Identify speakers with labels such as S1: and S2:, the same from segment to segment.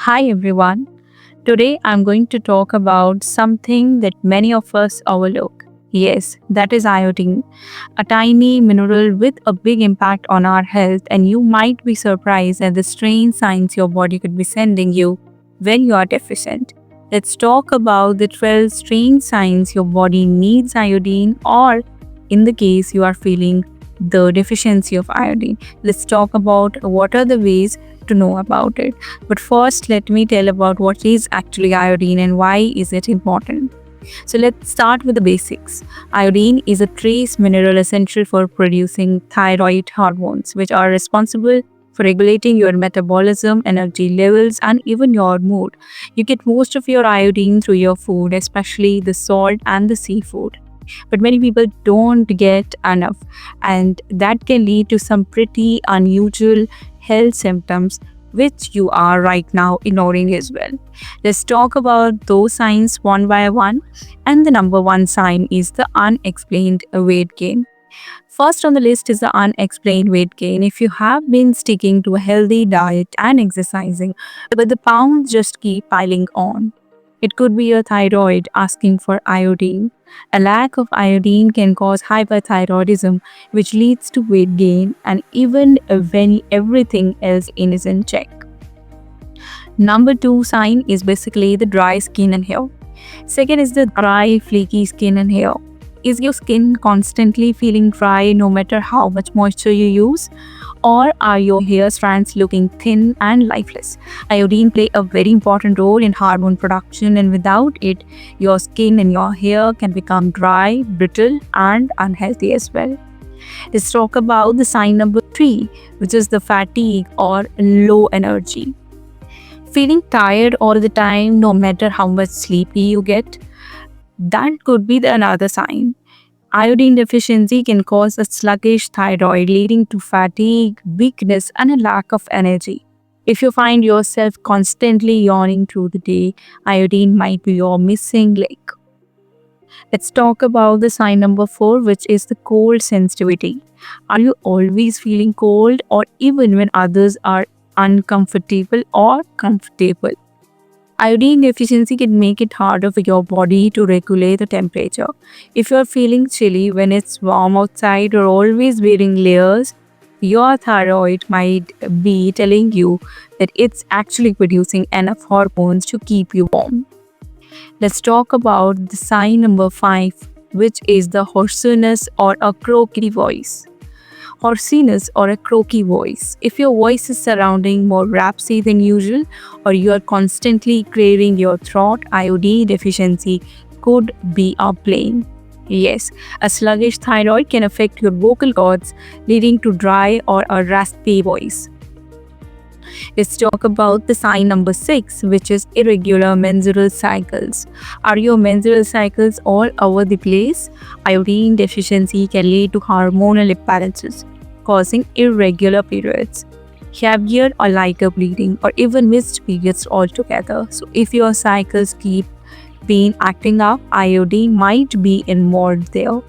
S1: Hi everyone. Today I'm going to talk about something that many of us overlook. Yes, that is iodine, a tiny mineral with a big impact on our health, and you might be surprised at the strange signs your body could be sending you when you are deficient. Let's talk about the 12 strange signs your body needs iodine, or in the case you are feeling the deficiency of iodine. Let's talk about what are the ways to know about it. But first, let me tell about what is actually iodine and why is it important. So let's start with the basics. Iodine is a trace mineral essential for producing thyroid hormones, which are responsible for regulating your metabolism, energy levels, and even your mood. You get most of your iodine through your food, especially the salt and the seafood. But many people don't get enough, and that can lead to some pretty unusual health symptoms which you are right now ignoring as well. Let's talk about those signs one by one. And the number one sign is the unexplained weight gain. First on the list is the unexplained weight gain. If you have been sticking to a healthy diet and exercising, but the pounds just keep piling on, it could be your thyroid asking for iodine. A lack of iodine can cause hyperthyroidism, which leads to weight gain, and even when everything else is in check. Number two sign is basically the dry skin and hair. Second is the dry, flaky skin and hair. Is your skin constantly feeling dry no matter how much moisture you use? Or are your hair strands looking thin and lifeless? Iodine play a very important role in hormone production, and without it, your skin and your hair can become dry, brittle, and unhealthy as well. Let's talk about the sign number three, which is the fatigue or low energy. Feeling tired all the time, no matter how much sleepy you get, that could be another sign. Iodine deficiency can cause a sluggish thyroid, leading to fatigue, weakness, and a lack of energy. If you find yourself constantly yawning through the day, iodine might be your missing link. Let's talk about the sign number four, which is the cold sensitivity. Are you always feeling cold, or even when others are uncomfortable or comfortable? Iodine deficiency can make it harder for your body to regulate the temperature. If you're feeling chilly when it's warm outside or always wearing layers, your thyroid might be telling you that it's actually producing enough hormones to keep you warm. Let's talk about the sign number five, which is the hoarseness or a croaky voice. Hoarseness or a croaky voice. If your voice is surrounding more raspy than usual, or you are constantly clearing your throat, iodine deficiency could be a plain. Yes, a sluggish thyroid can affect your vocal cords, leading to dry or a raspy voice. Let's talk about the sign number six, which is irregular menstrual cycles. Are your menstrual cycles all over the place? Iodine deficiency can lead to hormonal imbalances, causing irregular periods, heavier or lighter bleeding, or even missed periods altogether. So, if your cycles keep being acting up, iodine might be involved there.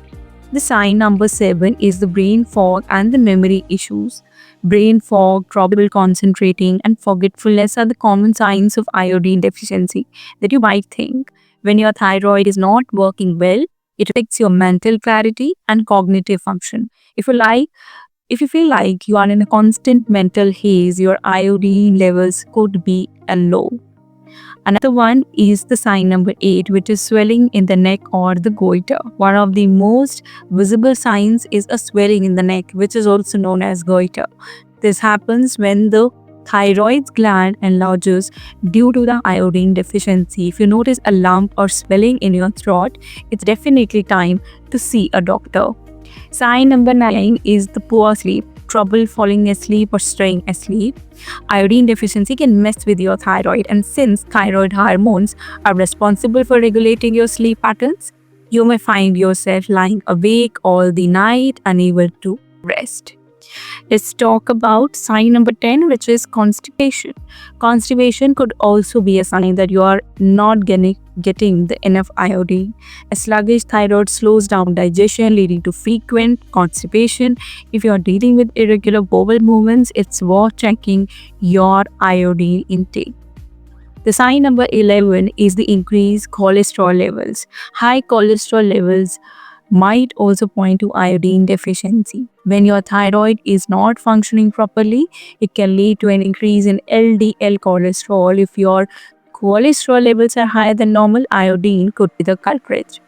S1: The sign number seven is the brain fog and the memory issues. Brain fog, trouble concentrating, and forgetfulness are the common signs of iodine deficiency that you might think. When your thyroid is not working well, it affects your mental clarity and cognitive function. If you feel like you are in a constant mental haze, your iodine levels could be low. Another one is the sign number eight, which is swelling in the neck or the goiter. One of the most visible signs is a swelling in the neck, which is also known as goiter. This happens when the thyroid gland enlarges due to the iodine deficiency. If you notice a lump or swelling in your throat, it's definitely time to see a doctor. Sign number nine is the poor sleep, trouble falling asleep or staying asleep. Iodine deficiency can mess with your thyroid, and since thyroid hormones are responsible for regulating your sleep patterns, you may find yourself lying awake all the night, unable to rest. Let's talk about sign number 10, which is constipation. Constipation could also be a sign that you are not getting the enough iodine. A sluggish thyroid slows down digestion, leading to frequent constipation. If you are dealing with irregular bowel movements, it's worth checking your iodine intake. The sign number 11 is the increased cholesterol levels. High cholesterol levels might also point to iodine deficiency. When your thyroid is not functioning properly, it can lead to an increase in LDL cholesterol. If your cholesterol levels are higher than normal, iodine could be the culprit.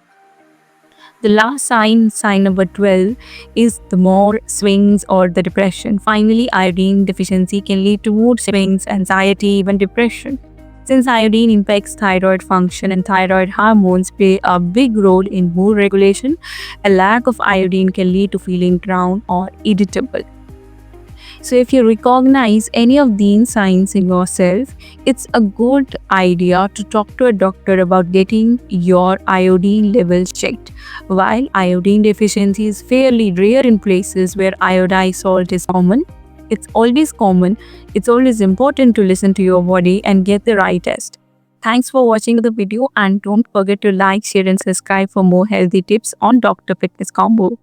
S1: The last sign, sign number 12, is the more swings or the depression. Finally, iodine deficiency can lead to mood swings, anxiety, even depression. Since iodine impacts thyroid function and thyroid hormones play a big role in mood regulation, a lack of iodine can lead to feeling down or irritable. So, if you recognize any of these signs in yourself, it's a good idea to talk to a doctor about getting your iodine levels checked. While iodine deficiency is fairly rare in places where iodized salt is common, it's always important to listen to your body and get the right test. Thanks for watching the video, and don't forget to like, share and subscribe for more healthy tips on Dr. Fitness Combo.